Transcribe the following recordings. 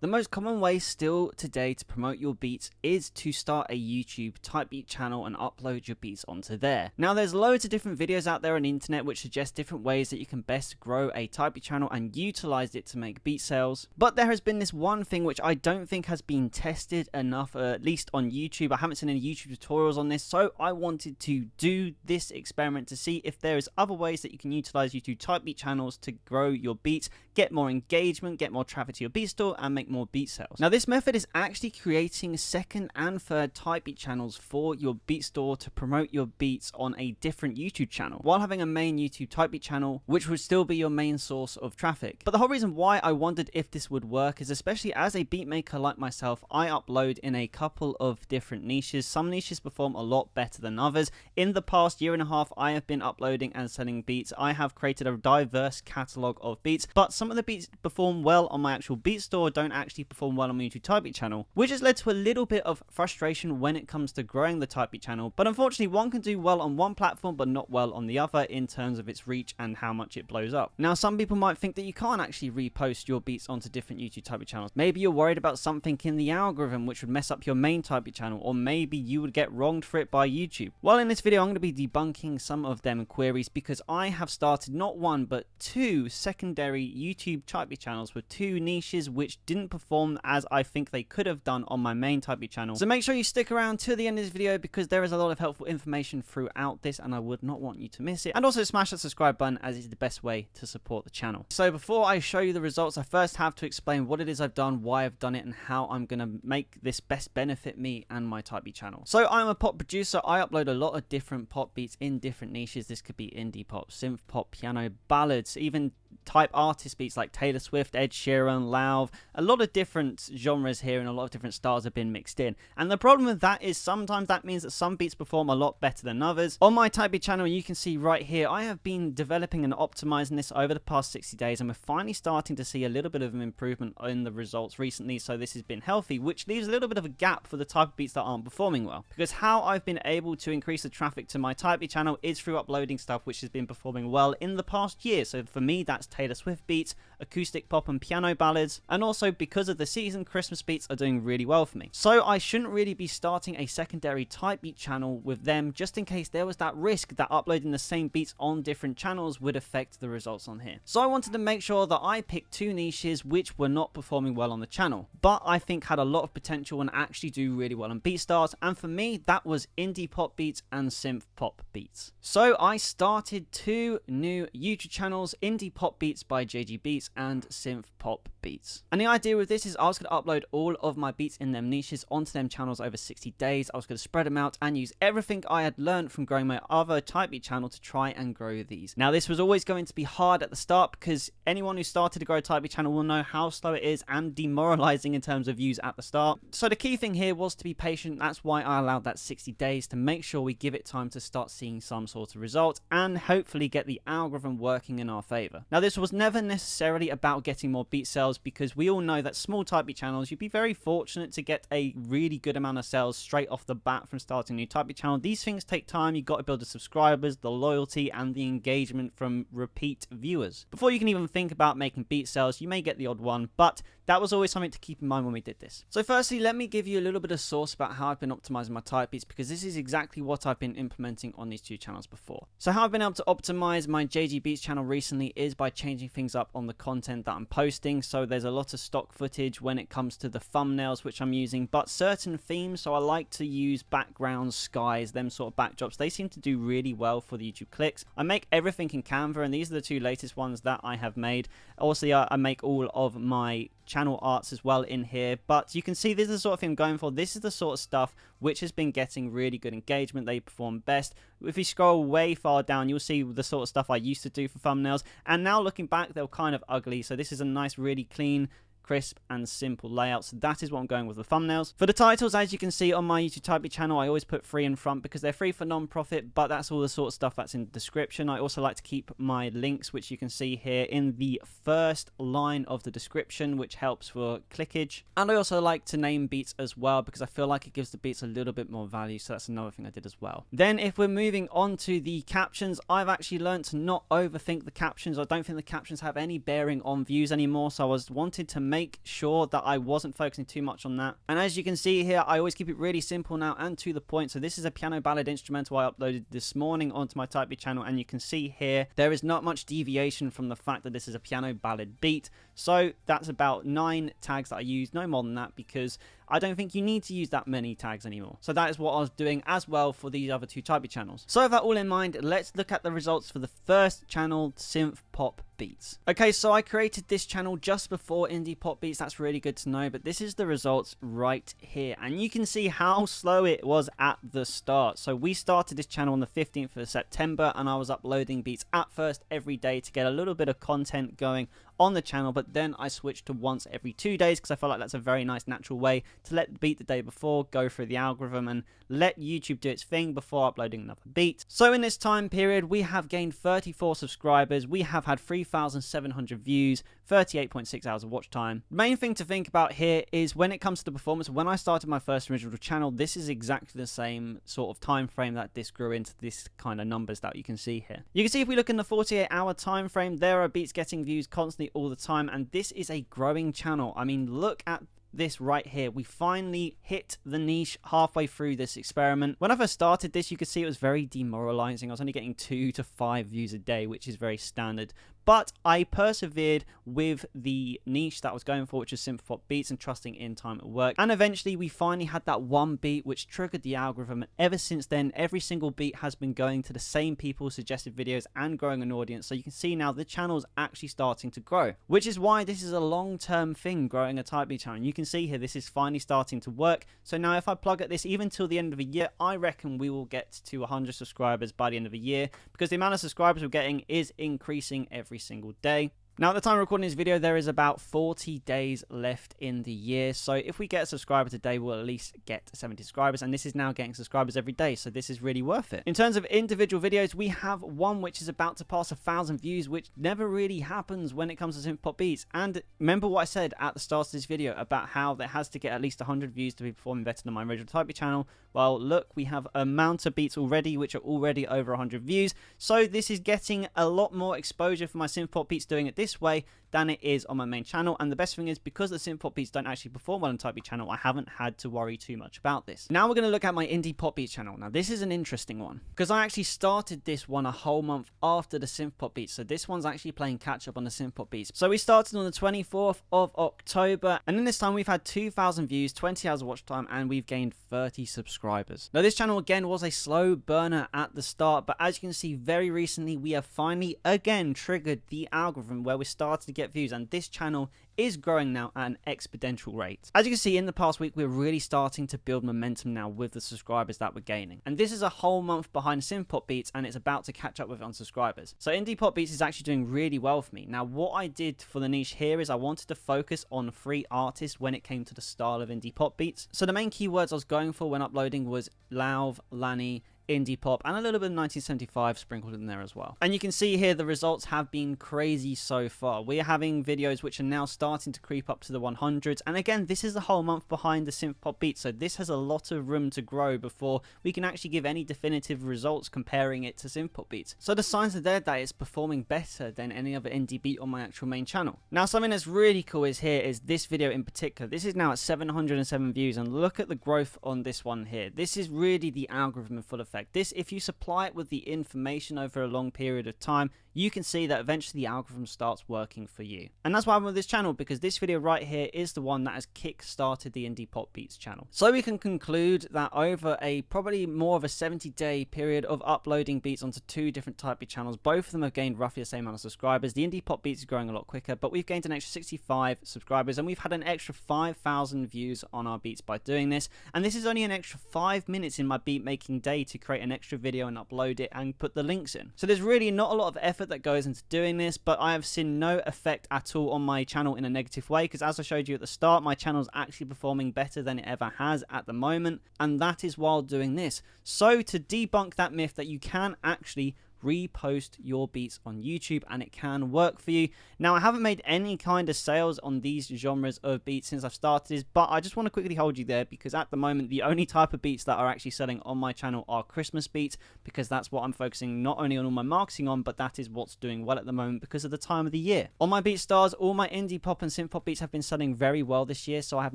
The most common way still today to promote your beats is to start a YouTube type beat channel and upload your beats onto there. Now there's loads of different videos out there on the internet which suggest different ways that you can best grow a type beat channel and utilize it to make beat sales. But there has been this one thing which I don't think has been tested enough, at least on YouTube. I haven't seen any YouTube tutorials on this, so I wanted to do this experiment to see if there is other ways that you can utilize YouTube type beat channels to grow your beats, get more engagement, get more traffic to your beat store, and make more beat sales. Now this method is actually creating second and third type beat channels for your beat store to promote your beats on a different YouTube channel while having a main YouTube type beat channel which would still be your main source of traffic. But the whole reason why I wondered if this would work is especially as a beat maker like myself, I upload in a couple of different niches. Some niches perform a lot better than others. In the past year and a half I have been uploading and selling beats. I have created a diverse catalog of beats, but some of the beats perform well on my actual beat store don't actually perform well on my YouTube type beat channel, which has led to a little bit of frustration when it comes to growing the type beat channel. But unfortunately one can do well on one platform but not well on the other in terms of its reach and how much it blows up. Now some people might think that you can't actually repost your beats onto different YouTube type beat channels. Maybe you're worried about something in the algorithm which would mess up your main type beat channel, or maybe you would get wronged for it by YouTube. Well, in this video I'm going to be debunking some of them queries because I have started not one but two secondary YouTube type beat channels with two niches which didn't perform as I think they could have done on my main type beat channel. So make sure you stick around to the end of this video because there is a lot of helpful information throughout this and I would not want you to miss it. And also smash that subscribe button as it's the best way to support the channel. So before I show you the results, I first have to explain what it is I've done, why I've done it, and how I'm going to make this best benefit me and my type beat channel. So I'm a pop producer. I upload a lot of different pop beats in different niches. This could be indie pop, synth pop, piano, ballads, even type artist beats like Taylor Swift, Ed Sheeran, Lauv. A lot of different genres here and a lot of different styles have been mixed in. And the problem with that is sometimes that means that some beats perform a lot better than others. On my type beat channel, you can see right here, I have been developing and optimizing this over the past 60 days and we're finally starting to see a little bit of an improvement in the results recently. So this has been healthy, which leaves a little bit of a gap for the type of beats that aren't performing well. Because how I've been able to increase the traffic to my type beat channel is through uploading stuff which has been performing well in the past year. So for me, that's Taylor Swift beats, acoustic pop and piano ballads, and also because of the season, Christmas beats are doing really well for me. So I shouldn't really be starting a secondary type beat channel with them just in case there was that risk that uploading the same beats on different channels would affect the results on here. So I wanted to make sure that I picked two niches which were not performing well on the channel, but I think had a lot of potential and actually do really well on BeatStars, and for me that was indie pop beats and synth pop beats. So I started two new YouTube channels, Indie Pop Beats by JG Beats and Synth Pop Beats. And the idea with this is I was going to upload all of my beats in them niches onto them channels over 60 days. I was going to spread them out and use everything I had learned from growing my other type beat channel to try and grow these. Now this was always going to be hard at the start because anyone who started to grow a type beat channel will know how slow it is and demoralizing in terms of views at the start. So the key thing here was to be patient. That's why I allowed that 60 days to make sure we give it time to start seeing some sort of result and hopefully get the algorithm working in our favor. Now this was never necessarily about getting more beat sales because we all know that small type beat channels, you'd be very fortunate to get a really good amount of sales straight off the bat from starting a new type beat channel. These things take time. You've got to build the subscribers, the loyalty, and the engagement from repeat viewers. Before you can even think about making beat sales, you may get the odd one, but that was always something to keep in mind when we did this. So firstly, let me give you a little bit of source about how I've been optimizing my type beats because this is exactly what I've been implementing on these two channels before. So how I've been able to optimize my JG Beats channel recently is by changing things up on the content that I'm posting. So there's a lot of stock footage when it comes to the thumbnails which I'm using, but certain themes, so I like to use backgrounds, skies, them sort of backdrops. They seem to do really well for the YouTube clicks. I make everything in Canva and these are the two latest ones that I have made. Also, I make all of my channel arts as well in here, but you can see this is the sort of thing I'm going for. This is the sort of stuff which has been getting really good engagement. They perform best. If you scroll way far down, you'll see the sort of stuff I used to do for thumbnails, and now looking back, they're kind of ugly. So this is a nice, really clean, crisp and simple layout. So that is what I'm going with the thumbnails. For the titles, as you can see on my YouTube type beat channel, I always put free in front because they're free for non-profit, but that's all the sort of stuff that's in the description. I also like to keep my links, which you can see here in the first line of the description, which helps for clickage. And I also like to name beats as well because I feel like it gives the beats a little bit more value. So that's another thing I did as well. Then if we're moving on to the captions, I've actually learned to not overthink the captions. I don't think the captions have any bearing on views anymore. So I wanted to make make sure that I wasn't focusing too much on that. And as you can see here, I always keep it really simple now and to the point. So this is a piano ballad instrumental I uploaded this morning onto my Type Beat channel, and you can see here there is not much deviation from the fact that this is a piano ballad beat. So that's about 9 tags that I use, no more than that, because I don't think you need to use that many tags anymore. So that is what I was doing as well for these other 2 Type Beat channels. So with that all in mind, let's look at the results for the first channel, Synth Pop Beats. Okay, so I created this channel just before Indie Pop Beats. That's really good to know, but this is the results right here. And you can see how slow it was at the start. So we started this channel on the 15th of September, and I was uploading beats at first every day to get a little bit of content going on the channel, but then I switched to once every 2 days because I felt like that's a very nice natural way to let the beat the day before go through the algorithm and let YouTube do its thing before uploading another beat. So in this time period, we have gained 34 subscribers, we have had 3,700 views, 38.6 hours of watch time. The main thing to think about here is when it comes to the performance. When I started my first original channel, this is exactly the same sort of time frame that this grew into this kind of numbers that you can see here. You can see if we look in the 48-hour time frame, there are beats getting views constantly all the time, and this is a growing channel. I mean, look at this right here. We finally hit the niche halfway through this experiment. When I first started this, you could see it was very demoralizing. I was only getting 2 to 5 views a day, which is very standard. But I persevered with the niche that I was going for, which is synth pop beats, and trusting in time it worked. And eventually we finally had that one beat which triggered the algorithm. And ever since then, every single beat has been going to the same people's suggested videos and growing an audience. So you can see now the channel's actually starting to grow, which is why this is a long-term thing, growing a Type Beat channel. You can see here this is finally starting to work. So now if I plug at this even till the end of the year, I reckon we will get to 100 subscribers by the end of the year, because the amount of subscribers we're getting is increasing every single day. Now, at the time of recording this video, there is about 40 days left in the year. So if we get a subscriber today, we'll at least get 70 subscribers. And this is now getting subscribers every day. So this is really worth it. In terms of individual videos, we have one which is about to pass 1,000 views, which never really happens when it comes to synth pop beats. And remember what I said at the start of this video about how there has to get at least 100 views to be performing better than my original Type Beat channel. Well, look, we have a amount of beats already, which are already over 100 views. So this is getting a lot more exposure for my synth pop beats doing it this way than it is on my main channel. And the best thing is, because the synth pop beats don't actually perform well on Type Beat channel, I haven't had to worry too much about this. Now we're going to look at my indie pop beats channel. Now this is an interesting one, because I actually started this one a whole month after the synth pop beats. So this one's actually playing catch up on the synth pop beats. So we started on the 24th of October, and in this time we've had 2,000 views, 20 hours of watch time, and we've gained 30 subscribers. Now this channel again was a slow burner at the start, but as you can see, very recently we have finally again triggered the algorithm where we're starting to get views, and this channel is growing now at an exponential rate. As you can see, in the past week, we're really starting to build momentum now with the subscribers that we're gaining. And this is a whole month behind synth pop beats, and it's about to catch up with it on subscribers. So indie pop beats is actually doing really well for me. Now, what I did for the niche here is I wanted to focus on 3 artists when it came to the style of indie pop beats. So the main keywords I was going for when uploading was Lauv, Lani, indie pop, and a little bit of 1975 sprinkled in there as well. And you can see here the results have been crazy so far. We're having videos which are now starting to creep up to the 100s, and again, this is a whole month behind the synth pop beat, so this has a lot of room to grow before we can actually give any definitive results comparing it to synth pop beats. So the signs are there that it's performing better than any other indie beat on my actual main channel. Now something that's really cool is this video in particular. This is now at 707 views, and look at the growth on this one here. This is really the algorithm in full effect. This, if you supply it with the information over a long period of time, you can see that eventually the algorithm starts working for you. And that's why I'm with this channel, because this video right here is the one that has kick-started the Indie Pop Beats channel. So we can conclude that over a probably more of a 70-day period of uploading beats onto 2 different Type Beat channels, both of them have gained roughly the same amount of subscribers. The Indie Pop Beats is growing a lot quicker, but we've gained an extra 65 subscribers, and we've had an extra 5,000 views on our beats by doing this. And this is only an extra 5 minutes in my beat making day to create an extra video and upload it and put the links in. So there's really not a lot of effort that goes into doing this, but I have seen no effect at all on my channel in a negative way, because as I showed you at the start, my channel is actually performing better than it ever has at the moment, and that is while doing this. So to debunk that myth that you can actually repost your beats on YouTube, and it can work for you. Now, I haven't made any kind of sales on these genres of beats since I've started this, but I just want to quickly hold you there because at the moment the only type of beats that are actually selling on my channel are Christmas beats, because that's what I'm focusing not only on all my marketing on, but that is what's doing well at the moment because of the time of the year. On my BeatStars, all my indie pop and synth pop beats have been selling very well this year, so I have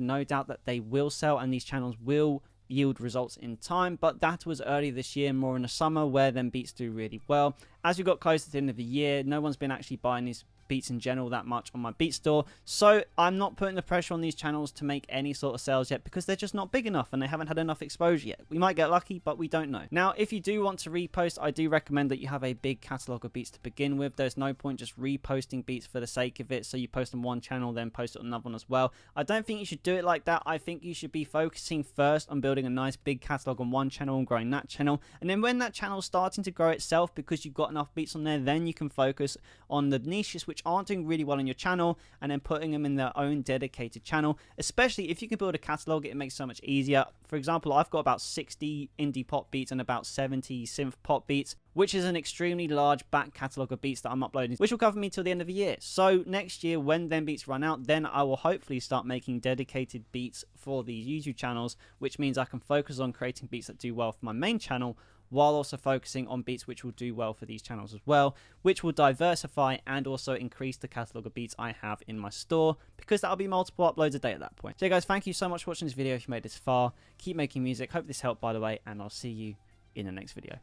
no doubt that they will sell and these channels will yield results in time, but that was early this year, more in the summer, where them beats do really well. As we got closer to the end of the year, no one's been actually buying these beats in general that much on my beat store, so I'm not putting the pressure on these channels to make any sort of sales yet because they're just not big enough and they haven't had enough exposure yet. We might get lucky, but we don't know. Now, if you do want to repost, I do recommend that you have a big catalog of beats to begin with. There's no point just reposting beats for the sake of it, so you post on one channel then post it on another one as well. I don't think you should do it like that. I think you should be focusing first on building a nice big catalog on one channel and growing that channel, and then when that channel's starting to grow itself because you've got enough beats on there, then you can focus on the niches which aren't doing really well on your channel and then putting them in their own dedicated channel. Especially if you can build a catalog, it makes it so much easier. For example, I've got about 60 indie pop beats and about 70 synth pop beats, which is an extremely large back catalog of beats that I'm uploading, which will cover me till the end of the year. So next year, when them beats run out, then I will hopefully start making dedicated beats for these YouTube channels, which means I can focus on creating beats that do well for my main channel, while also focusing on beats which will do well for these channels as well, which will diversify and also increase the catalog of beats I have in my store, because that'll be multiple uploads a day at that point. So guys, thank you so much for watching this video. If you made this far, keep making music. Hope this helped, by the way, and I'll see you in the next video.